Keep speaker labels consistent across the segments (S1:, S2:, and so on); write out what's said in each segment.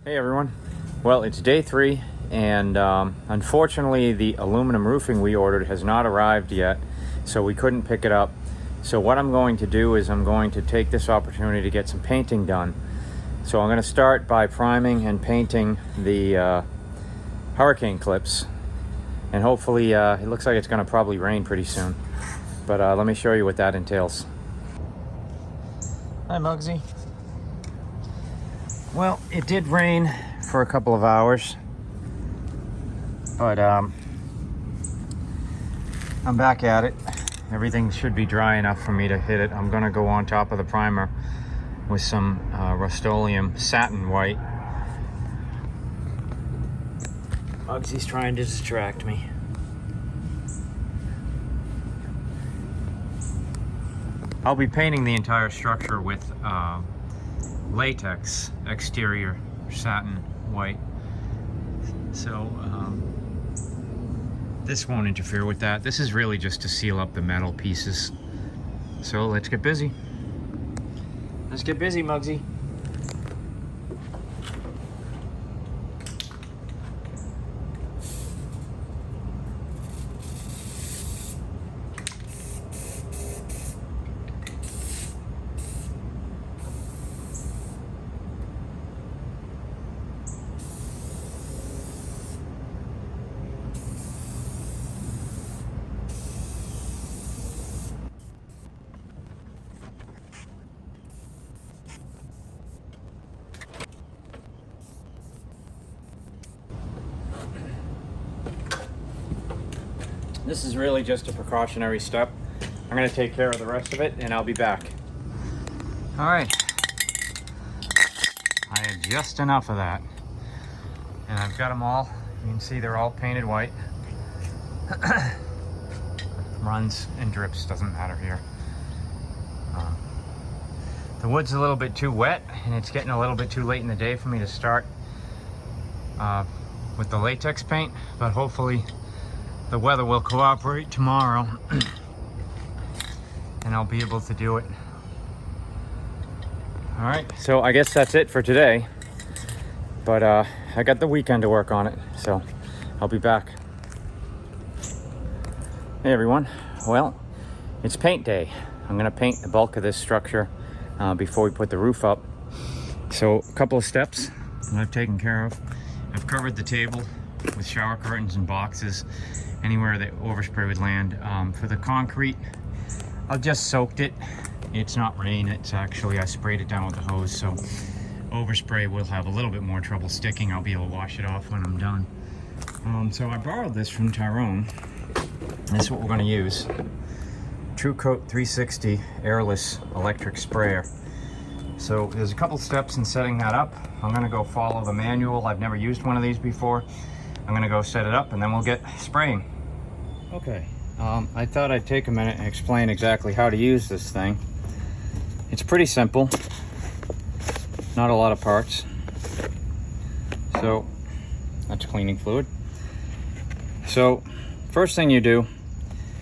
S1: Hey everyone. Well, it's day 3 and unfortunately the aluminum roofing we ordered has not arrived yet, so we couldn't pick it up. So what I'm going to do is I'm going to take this opportunity to get some painting done. So I'm going to start by priming and painting the hurricane clips, and hopefully it looks like it's going to probably rain pretty soon, but let me show you what that entails. Hi Muggsy. Well, it did rain for a couple of hours, but I'm back at it. Everything should be dry enough for me to hit it. I'm gonna go on top of the primer with some Rust-Oleum satin white. Muggsy's trying to distract me. I'll be painting the entire structure with latex exterior satin white, so this won't interfere with that. This is really just to seal up the metal pieces. So let's get busy. Let's get busy, Muggsy. This is really just a precautionary step. I'm going to take care of the rest of it and I'll be back. All right. I had just enough of that. And I've got them all. You can see they're all painted white. Runs and drips, doesn't matter here. The wood's a little bit too wet and it's getting a little bit too late in the day for me to start with the latex paint, but hopefully the weather will cooperate tomorrow and I'll be able to do it. All right, so I guess that's it for today, but I got the weekend to work on it, so I'll be back. Hey everyone, well, it's paint day. I'm gonna paint the bulk of this structure before we put the roof up. So a couple of steps that I've taken care of. I've covered the table with shower curtains and boxes anywhere that overspray would land. For the concrete, I've just soaked it. It's not rain, it's actually, I sprayed it down with the hose, so overspray will have a little bit more trouble sticking. I'll be able to wash it off when I'm done. So I borrowed this from Tyrone. This is what we're going to use. True Coat 360 Airless electric sprayer. So there's a couple steps in setting that up. I'm going to go follow the manual. I've never used one of these before. I'm gonna go set it up and then we'll get spraying. Okay, I thought I'd take a minute and explain exactly how to use this thing. It's pretty simple, not a lot of parts. So that's cleaning fluid. So first thing you do,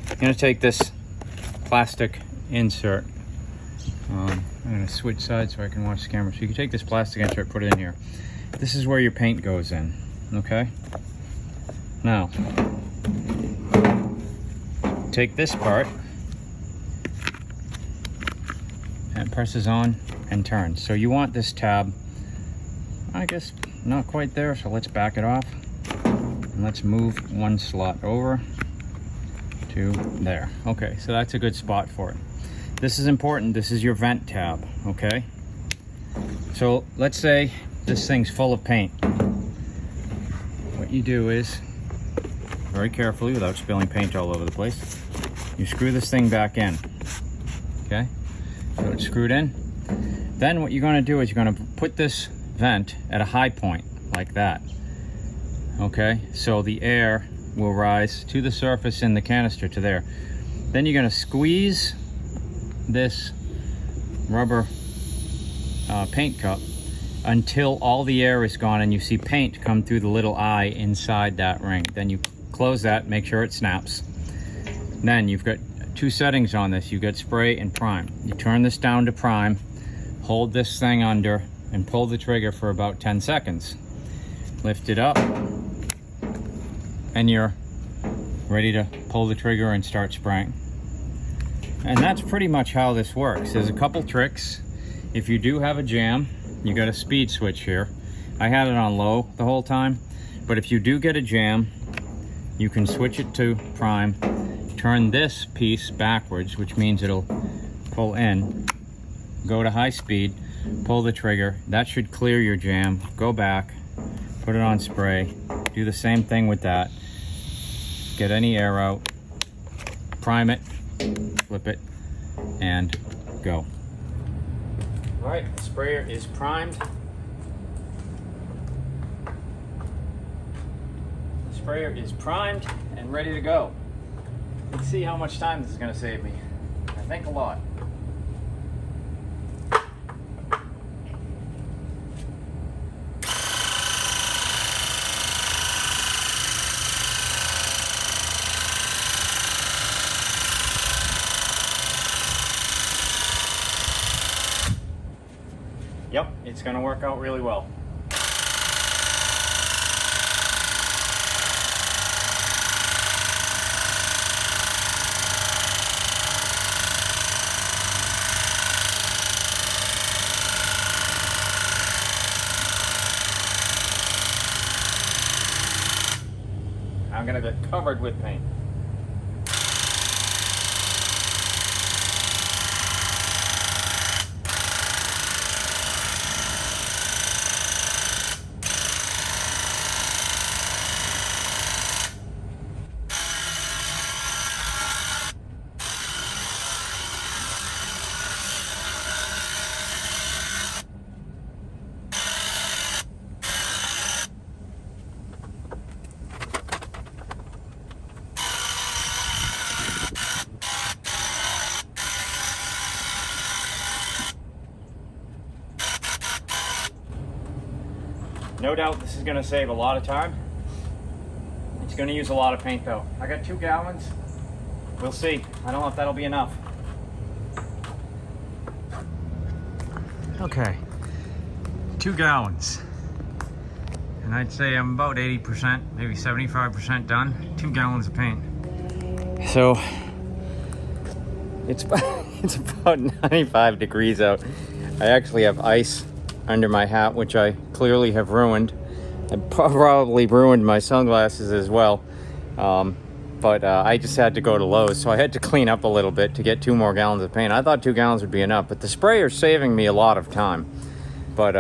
S1: you're gonna take this plastic insert. I'm gonna switch sides so I can watch the camera. So you can take this plastic insert, put it in here. This is where your paint goes in, okay? Now, take this part and it presses on and turns. So you want this tab, I guess not quite there, so let's back it off. And let's move one slot over to there. Okay, so that's a good spot for it. This is important, this is your vent tab, okay? So let's say this thing's full of paint. What you do is, very carefully, without spilling paint all over the place, you screw this thing back in, okay? So it's screwed in. Then what you're gonna do is you're gonna put this vent at a high point, like that, okay? So the air will rise to the surface in the canister to there. Then you're gonna squeeze this rubber paint cup until all the air is gone and you see paint come through the little eye inside that ring. Then you close that, make sure it snaps. Then you've got two settings on this. You've got spray and prime. You turn this down to prime, hold this thing under, and pull the trigger for about 10 seconds. Lift it up, and you're ready to pull the trigger and start spraying. And that's pretty much how this works. There's a couple tricks. If you do have a jam, you got a speed switch here. I had it on low the whole time, but if you do get a jam, you can switch it to prime, turn this piece backwards, which means it'll pull in, go to high speed, pull the trigger. That should clear your jam. Go back, put it on spray, do the same thing with that. Get any air out, prime it, flip it, and go. All right, the sprayer is primed. The sprayer is primed and ready to go. Let's see how much time this is going to save me. I think a lot. Yep, it's going to work out really well. I'm going to get covered with paint. No doubt this is going to save a lot of time. It's going to use a lot of paint though. I got 2 gallons. We'll see. I don't know if that'll be enough. Okay, 2 gallons. And I'd say I'm about 80%, maybe 75% done. 2 gallons of paint. So it's about 95 degrees out. I actually have ice under my hat, which I clearly have ruined. I probably ruined my sunglasses as well. But I just had to go to Lowe's, so I had to clean up a little bit to get 2 more gallons of paint. I thought 2 gallons would be enough, but the sprayer's saving me a lot of time. But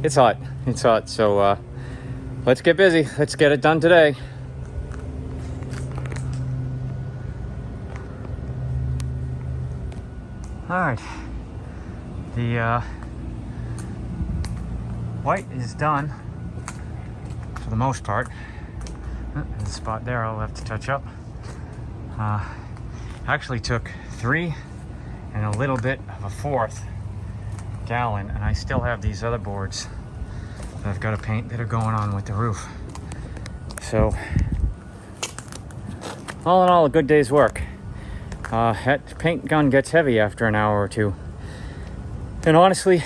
S1: it's hot. It's hot, so let's get busy. Let's get it done today. All right. The white is done for the most part. There's a spot there I'll have to touch up. Actually took 3 and a little bit of a 4th gallon, and I still have these other boards that I've got to paint that are going on with the roof. So all in all, a good day's work. That paint gun gets heavy after an hour or 2. And honestly,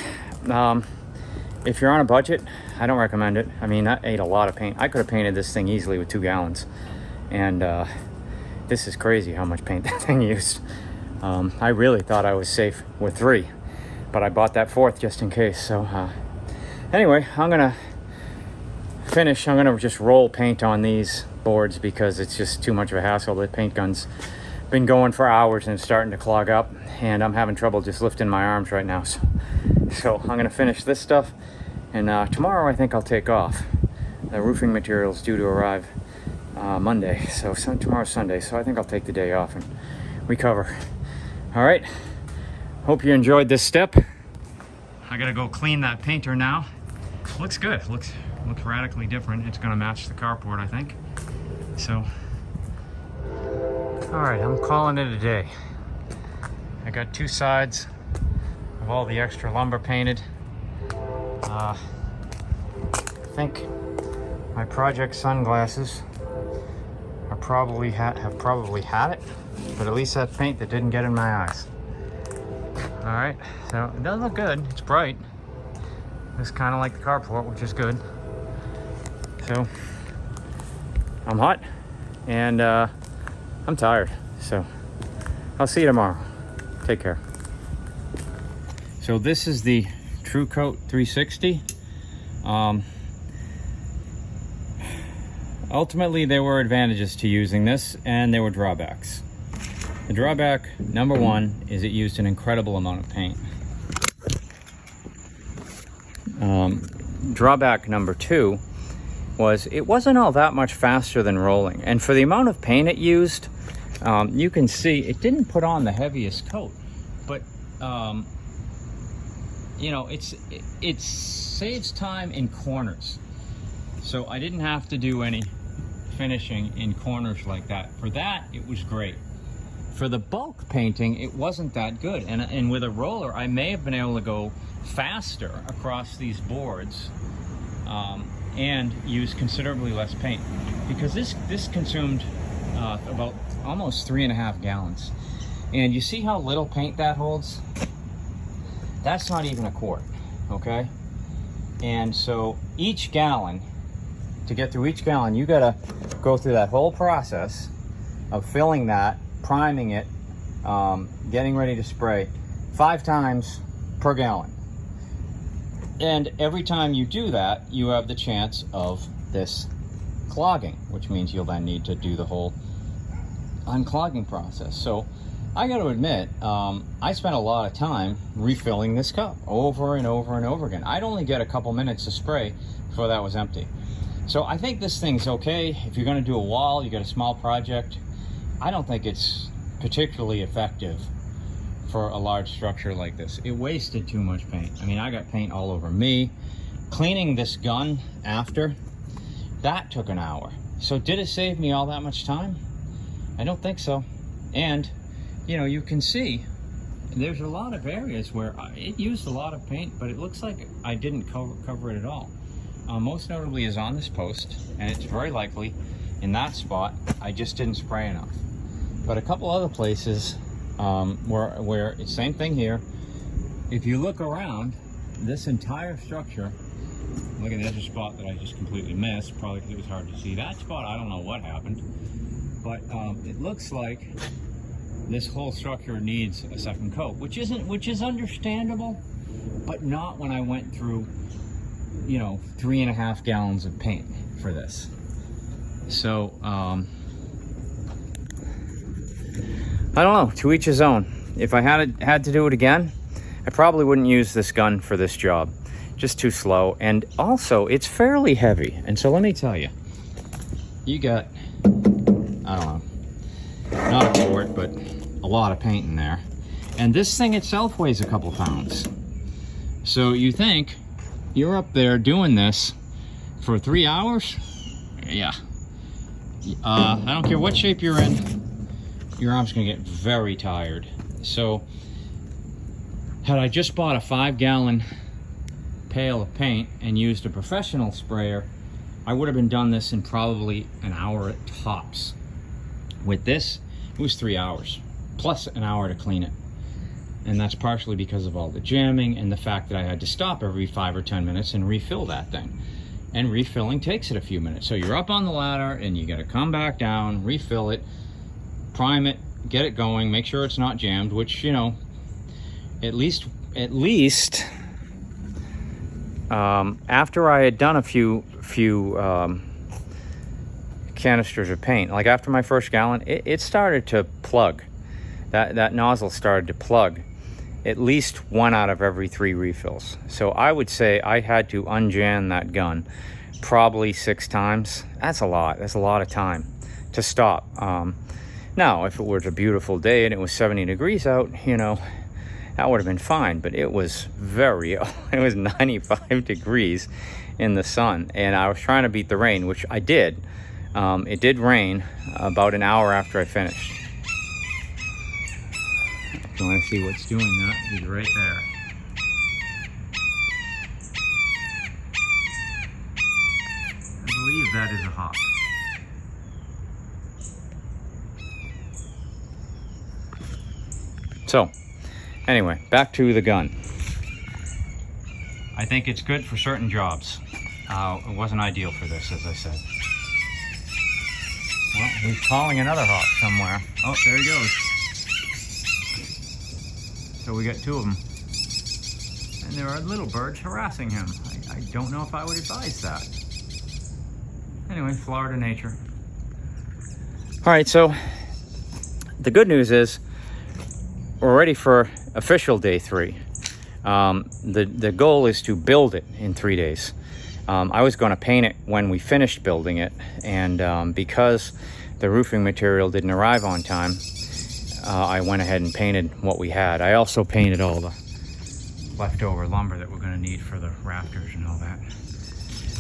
S1: if you're on a budget, I don't recommend it. I mean, that ate a lot of paint. I could have painted this thing easily with 2 gallons. And this is crazy how much paint that thing used. I really thought I was safe with 3, but I bought that 4th just in case. So anyway, I'm gonna finish. I'm gonna just roll paint on these boards because it's just too much of a hassle. The paint gun's been going for hours and it's starting to clog up, and I'm having trouble just lifting my arms right now. So I'm gonna finish this stuff, and tomorrow I think I'll take off. The roofing material's due to arrive Monday, so tomorrow's Sunday, so I think I'll take the day off and recover. All right, hope you enjoyed this step. I gotta go clean that painter now. Looks good, looks radically different. It's gonna match the carport, I think. So, all right, I'm calling it a day. I got 2 sides of all the extra lumber painted. I think my project sunglasses are have probably had it, but at least that paint that didn't get in my eyes. All right, so it does look good. It's bright. It's kind of like the carport, which is good. So I'm hot and I'm tired. So I'll see you tomorrow. Take care. So this is the True Coat 360. Ultimately, there were advantages to using this and there were drawbacks. The drawback number one is it used an incredible amount of paint. Drawback number two was it wasn't all that much faster than rolling, and for the amount of paint it used, you can see it didn't put on the heaviest coat, but you know, it saves time in corners, so I didn't have to do any finishing in corners like that. For that, it was great. For the bulk painting, it wasn't that good, and with a roller I may have been able to go faster across these boards and use considerably less paint, because this consumed about almost 3.5 gallons. And you see how little paint that holds? That's not even a quart, okay? And so each gallon, to get through each gallon, you gotta go through that whole process of filling that, priming it, getting ready to spray 5 times per gallon. And every time you do that, you have the chance of this clogging, which means you'll then need to do the whole unclogging process. So I got to admit, I spent a lot of time refilling this cup over and over and over again. I'd only get a couple minutes to spray before that was empty. So I think this thing's okay. If you're going to do a wall, you got a small project, I don't think it's particularly effective for a large structure like this. It wasted too much paint. I mean, I got paint all over me. Cleaning this gun after, that took an hour. So did it save me all that much time? I don't think so. And, you know, you can see there's a lot of areas where it used a lot of paint, but it looks like I didn't cover it at all. Most notably is on this post, and it's very likely in that spot I just didn't spray enough. But a couple other places where it's same thing here. If you look around this entire structure, look at the other spot that I just completely missed, probably because it was hard to see. That spot, I don't know what happened, but it looks like this whole structure needs a second coat, which is understandable, but not when I went through, you know, 3.5 gallons of paint for this. So I don't know, to each his own. If I had to do it again, I probably wouldn't use this gun for this job. Just too slow, and also it's fairly heavy. And so let me tell you, you got, I don't know, not a quart, but a lot of paint in there. And this thing itself weighs a couple pounds. So you think you're up there doing this for 3 hours? Yeah. I don't care what shape you're in, your arm's gonna get very tired. So had I just bought a 5-gallon pail of paint and used a professional sprayer, I would have been done this in probably an hour at tops. With this, it was 3 hours, plus an hour to clean it. And that's partially because of all the jamming and the fact that I had to stop every 5 or 10 minutes and refill that thing. And refilling takes it a few minutes. So you're up on the ladder and you gotta come back down, refill it, prime it, get it going, make sure it's not jammed, which, you know, at least after I had done a few canisters of paint, like after my first gallon, it started to plug. That nozzle started to plug at least 1 out of every 3 refills. So I would say I had to unjam that gun probably 6 times. That's a lot. That's a lot of time to stop. Now, if it was a beautiful day and it was 70 degrees out, you know, that would have been fine. But it was it was 95 degrees in the sun, and I was trying to beat the rain, which I did. It did rain about an hour after I finished. If you want to see what's doing that, he's right there. I believe that is a hawk. So, anyway, back to the gun. I think it's good for certain jobs. It wasn't ideal for this, as I said. Well, he's calling another hawk somewhere. Oh, there he goes. So we got two of them. And there are little birds harassing him. I don't know if I would advise that. Anyway, Florida nature. All right, so the good news is we're ready for official day 3. The goal is to build it in 3 days. I was going to paint it when we finished building it, and because the roofing material didn't arrive on time, I went ahead and painted what we had. I also painted all the leftover lumber that we're going to need for the rafters and all that.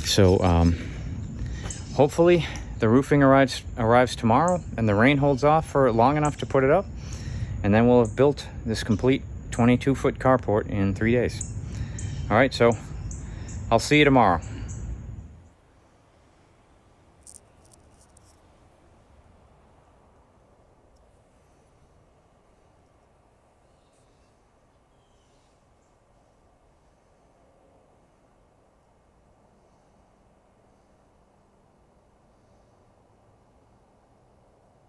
S1: So hopefully the roofing arrives tomorrow and the rain holds off for long enough to put it up, and then we'll have built this complete 22-foot carport in 3 days. All right, so I'll see you tomorrow.